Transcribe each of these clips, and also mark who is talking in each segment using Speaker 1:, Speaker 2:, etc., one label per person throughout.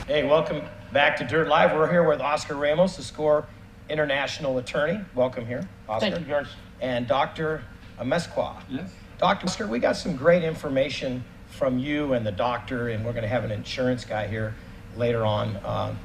Speaker 1: Hey, welcome back to Dirt Live. We're here with Oscar Ramos, the SCORE international attorney. Welcome here, Oscar.
Speaker 2: Thank you, George.
Speaker 1: And Dr. Amesqua.
Speaker 2: Yes.
Speaker 1: Dr. Oscar, we got some great information from you and the doctor, and we're going to have an insurance guy here later on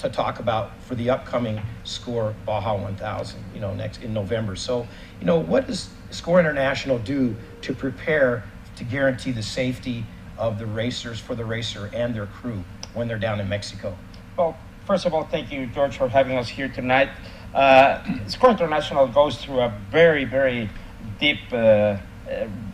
Speaker 1: to talk about for the upcoming SCORE Baja 1000, next in November. So, what does SCORE International do to prepare to guarantee the safety of the racers for the racer and their crew when they're down in Mexico?
Speaker 2: Well, first of all, thank you, George, for having us here tonight. SCORE International goes through a very, very deep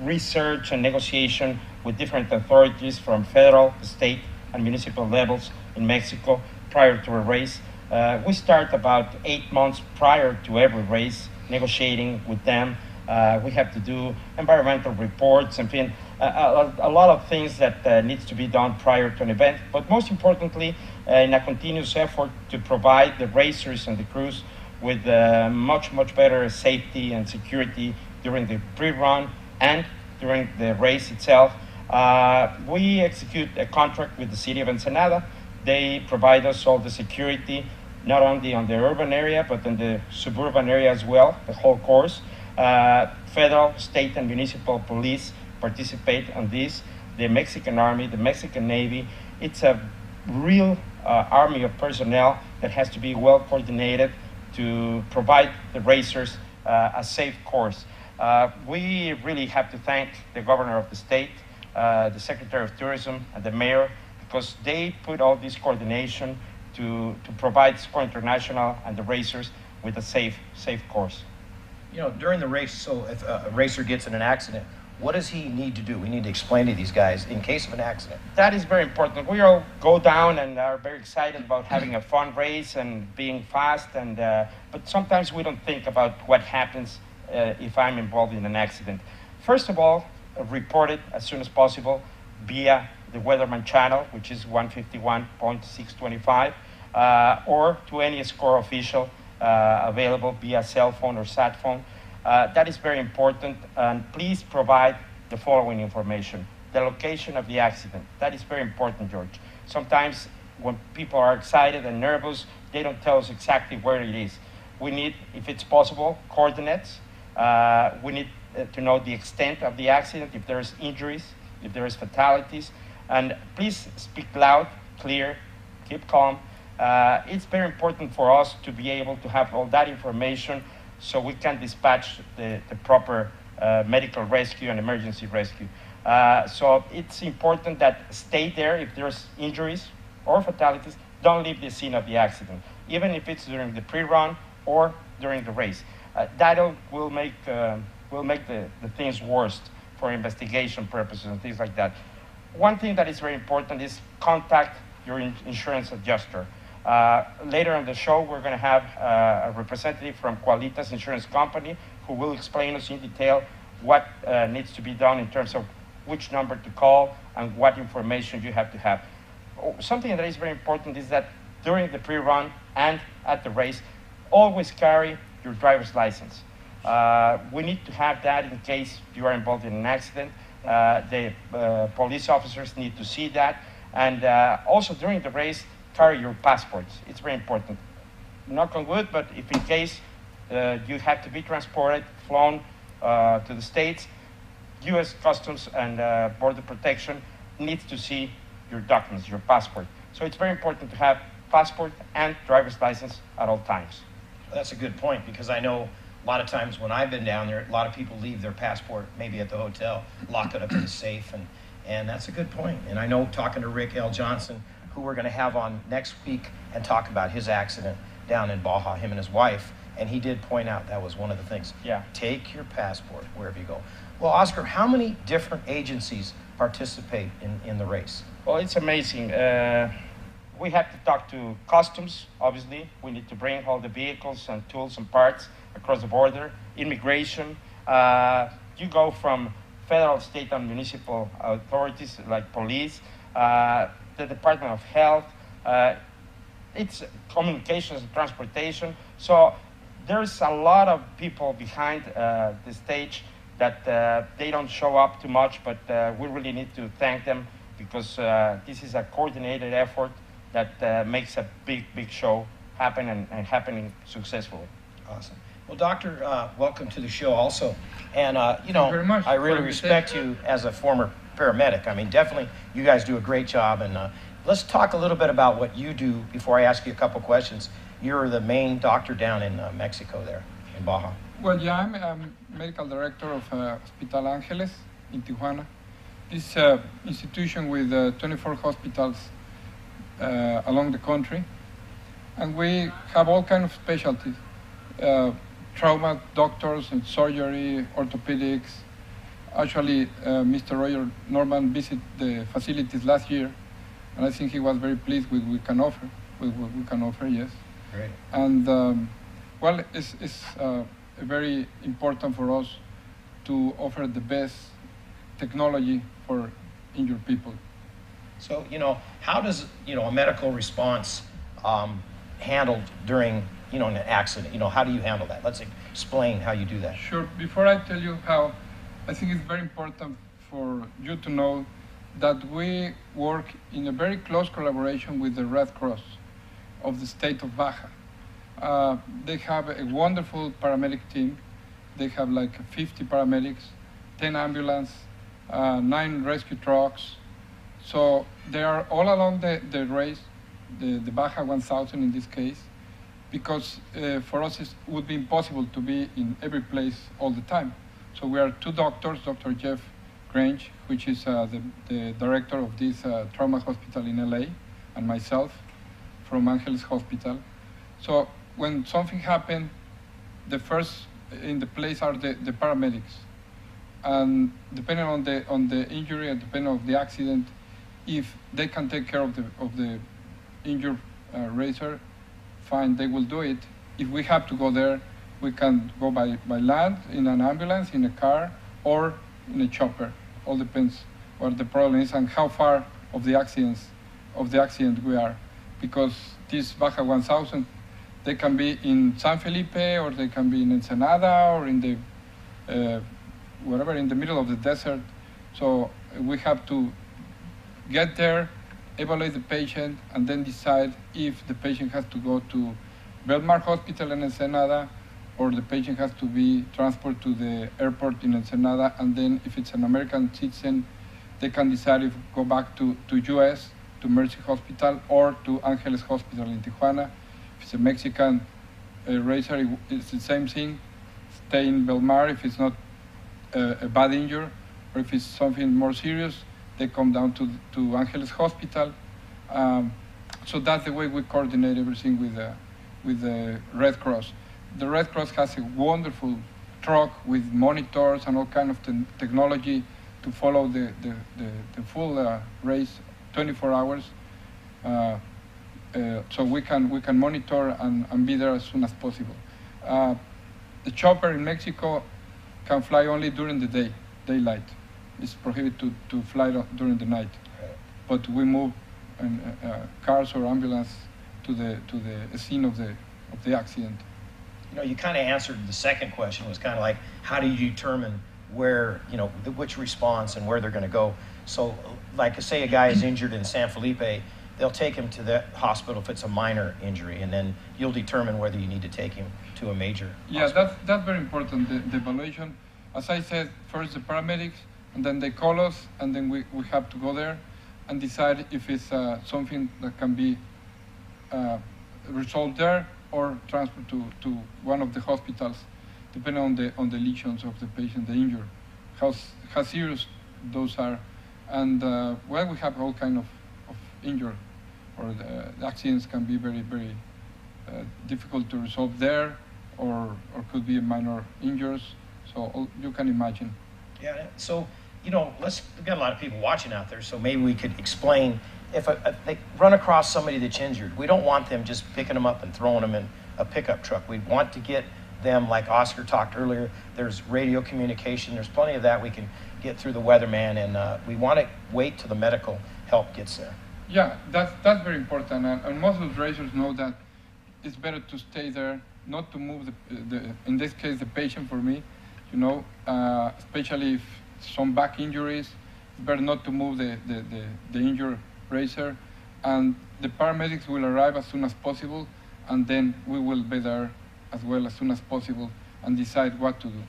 Speaker 2: research and negotiation with different authorities from federal, state, and municipal levels in Mexico prior to a race. We start about 8 months prior to every race, negotiating with them. We have to do environmental reports and a lot of things that needs to be done prior to an event. But most importantly, in a continuous effort to provide the racers and the crews with much, much better safety and security during the pre-run and during the race itself. We execute a contract with the city of Ensenada. They provide us all the security, not only on the urban area, but in the suburban area as well, the whole course. Federal, state, and municipal police participate on this. The Mexican Army, the Mexican Navy, it's a real army of personnel that has to be well coordinated to provide the racers a safe course. We really have to thank the governor of the state, the Secretary of Tourism, and the mayor, because they put all this coordination to provide SCORE International and the racers with a safe course.
Speaker 1: During the race, so if a racer gets in an accident, what does he need to do? We need to explain to these guys in case of an accident.
Speaker 2: That is very important. We all go down and are very excited about having a fun race and being fast, but sometimes we don't think about what happens if I'm involved in an accident. First of all, report it as soon as possible via the Weatherman channel, which is 151.625, or to any SCORE official available via cell phone or sat phone. That is very important, and please provide the following information. The location of the accident. That is very important, George. Sometimes when people are excited and nervous, they don't tell us exactly where it is. We need, if it's possible, coordinates. We need to know the extent of the accident, if there's injuries, if there is fatalities, and please speak loud, clear, keep calm. It's very important for us to be able to have all that information so we can dispatch the proper medical rescue and emergency rescue. So it's important that stay there if there's injuries or fatalities. Don't leave the scene of the accident, even if it's during the pre-run or during the race. That will make the things worse for investigation purposes and things like that. One thing that is very important is contact your insurance adjuster. Later in the show, we're going to have a representative from Qualitas Insurance Company who will explain us in detail what needs to be done in terms of which number to call and what information you have to have. Something that is very important is that during the pre-run and at the race, always carry your driver's license. We need to have that in case you are involved in an accident. The police officers need to see that. And also during the race, carry your passports. It's very important. Knock on wood, but if in case you have to be transported, flown to the States, U.S. Customs and Border Protection needs to see your documents, your passport. So it's very important to have passport and driver's license at all times.
Speaker 1: That's a good point, because I know a lot of times when I've been down there, a lot of people leave their passport maybe at the hotel, lock it up in the safe, and that's a good point. And I know, talking to Rick L. Johnson, who we're going to have on next week and talk about his accident down in Baja, him and his wife, and he did point out that was one of the things.
Speaker 2: Yeah.
Speaker 1: Take your passport wherever you go. Well, Oscar, how many different agencies participate in the race?
Speaker 2: Well, it's amazing. We have to talk to Customs, obviously. We need to bring all the vehicles and tools and parts across the border. Immigration. You go from federal, state, and municipal authorities like police, the Department of Health, it's communications and transportation. So there's a lot of people behind the stage that they don't show up too much, but we really need to thank them, because this is a coordinated effort that makes a big show happen and happening successfully.
Speaker 1: Awesome. Well, Doctor, welcome to the show also. And, you
Speaker 3: Thank you very much
Speaker 1: I really
Speaker 3: for the
Speaker 1: respect you as a former paramedic. I mean, definitely, you guys do a great job. And let's talk a little bit about what you do before I ask you a couple questions. You're the main doctor down in Mexico there, in Baja.
Speaker 3: Well, yeah, I'm medical director of Hospital Angeles in Tijuana. This institution with 24 hospitals along the country. And we have all kinds of specialties. Trauma doctors and surgery, orthopedics. Actually, Mr. Roger Norman visited the facilities last year, and I think he was very pleased with what we can offer. Yes.
Speaker 1: Great.
Speaker 3: And well, it's very important for us to offer the best technology for injured people.
Speaker 1: So, how does, a medical response handled during, an accident? How do you handle that? Let's explain how you do that.
Speaker 3: Sure. Before I tell you how, I think it's very important for you to know that we work in a very close collaboration with the Red Cross of the state of Baja. They have a wonderful paramedic team. They have like 50 paramedics, 10 ambulance, 9 rescue trucks. So they are all along the race, the Baja 1000 in this case, because for us it would be impossible to be in every place all the time. So we are 2 doctors, Dr. Jeff Grange, which is the director of this trauma hospital in LA, and myself from Angeles Hospital. So when something happened, the first in the place are the paramedics. And depending on the injury and depending on the accident, if they can take care of the injured racer, fine, they will do it. If we have to go there, we can go by land, in an ambulance, in a car, or in a chopper. All depends what the problem is and how far of the accident we are. Because this Baja 1000, they can be in San Felipe, or they can be in Ensenada, or in the wherever in the middle of the desert. So we have to get there, evaluate the patient, and then decide if the patient has to go to Belmar Hospital in Ensenada, or the patient has to be transported to the airport in Ensenada, and then if it's an American citizen, they can decide if go back to US, to Mercy Hospital, or to Angeles Hospital in Tijuana. If it's a Mexican racer, it's the same thing, stay in Belmar if it's not a bad injury, or if it's something more serious, they come down to Angeles Hospital. So that's the way we coordinate everything with the Red Cross. The Red Cross has a wonderful truck with monitors and all kind of technology to follow the full race 24 hours. So we can monitor and be there as soon as possible. The chopper in Mexico can fly only during the day, daylight. It's prohibited to fly during the night. But we move cars or ambulance to the scene of the accident.
Speaker 1: You kind of answered the second question, was kind of like, how do you determine where, which response and where they're going to go? So, like, say a guy is injured in San Felipe, they'll take him to the hospital if it's a minor injury, and then you'll determine whether you need to take him to a major hospital.
Speaker 3: That's very important, the evaluation. As I said, first the paramedics, and then they call us, and then we have to go there and decide if it's something that can be resolved there or transferred to one of the hospitals, depending on the lesions of the patient, the injured, how serious those are. And well, we have all kind of injured, or the accidents can be very, very difficult to resolve there, or could be minor injuries. So you can imagine.
Speaker 1: Yeah. So we've got a lot of people watching out there. So maybe we could explain, if they run across somebody that's injured, we don't want them just picking them up and throwing them in a pickup truck. We want to get them, like Oscar talked earlier, there's radio communication, there's plenty of that we can get through the weatherman, and we want to wait till the medical help gets there.
Speaker 3: Yeah, that's very important, and most of the racers know that it's better to stay there, not to move in this case, the patient for me, especially if some back injuries, it's better not to move the injured racer, and the paramedics will arrive as soon as possible, and then we will be there as well as soon as possible and decide what to do.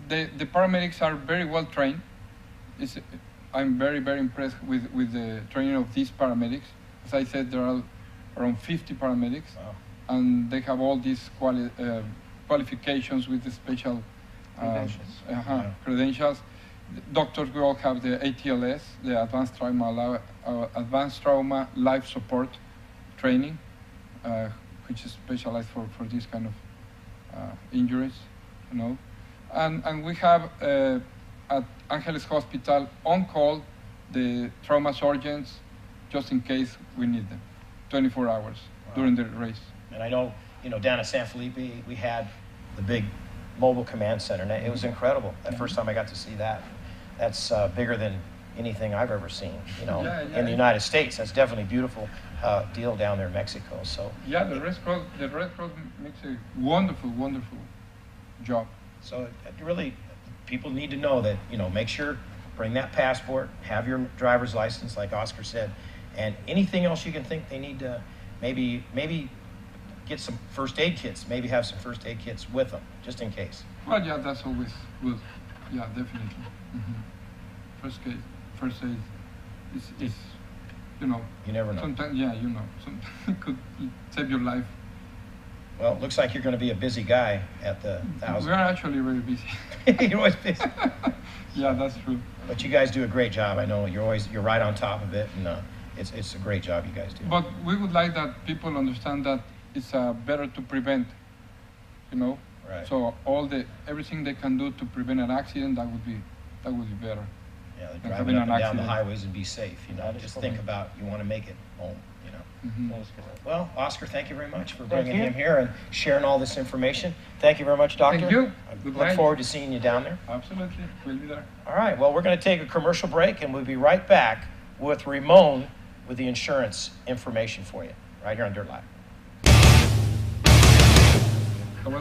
Speaker 3: The paramedics are very well trained. I'm very, very impressed with the training of these paramedics. As I said, there are around 50 paramedics,
Speaker 1: Wow.
Speaker 3: and they have all these qualifications with the special
Speaker 2: Credentials.
Speaker 3: credentials. The doctors, we all have the ATLS, the Advanced Trauma Life Support Training, which is specialized for these kind of injuries, you know. And we have at Angeles Hospital on call the trauma surgeons just in case we need them, 24 hours during the race.
Speaker 1: And I know, down at San Felipe, we had the big mobile command center, and it was incredible. The first time I got to see that. That's bigger than anything I've ever seen, in the United States. That's definitely a beautiful deal down there in Mexico. So
Speaker 3: yeah, the Red Cross makes a wonderful, wonderful job.
Speaker 1: So really, people need to know that, make sure, bring that passport, have your driver's license, like Oscar said, and anything else you can think they need to maybe get some first aid kits, maybe have some first aid kits with them, just in case.
Speaker 3: Well, yeah, that's always good. Yeah, definitely. First aid is
Speaker 1: You never know.
Speaker 3: sometimes, yeah, sometimes it could save your life.
Speaker 1: Well, it looks like you're going to be a busy guy at the 1,000.
Speaker 3: We are actually very busy.
Speaker 1: You're always busy.
Speaker 3: Yeah, that's true.
Speaker 1: But you guys do a great job. I know you're right on top of it, and it's a great job you guys do.
Speaker 3: But we would like that people understand that it's better to prevent,
Speaker 1: Right.
Speaker 3: So everything they can do to prevent an accident, that would be better.
Speaker 1: Yeah,
Speaker 3: than
Speaker 1: driving
Speaker 3: having
Speaker 1: up
Speaker 3: an
Speaker 1: and down the
Speaker 3: accident.
Speaker 1: highways and be safe.
Speaker 2: That is
Speaker 1: Just
Speaker 2: correct.
Speaker 1: think about you want to make it home.
Speaker 3: Mhm.
Speaker 2: That is correct.
Speaker 1: Well, Oscar, thank you very much for
Speaker 2: Thank
Speaker 1: bringing
Speaker 2: you.
Speaker 1: him here and sharing all this information. Thank you very much, Doctor.
Speaker 3: Thank you.
Speaker 1: I
Speaker 3: Good
Speaker 1: look
Speaker 3: night.
Speaker 1: forward to seeing you down there.
Speaker 3: Absolutely, we'll be there.
Speaker 1: All right, well, we're going to take a commercial break, and we'll be right back with Ramon with the insurance information for you, right here on Dirt Live.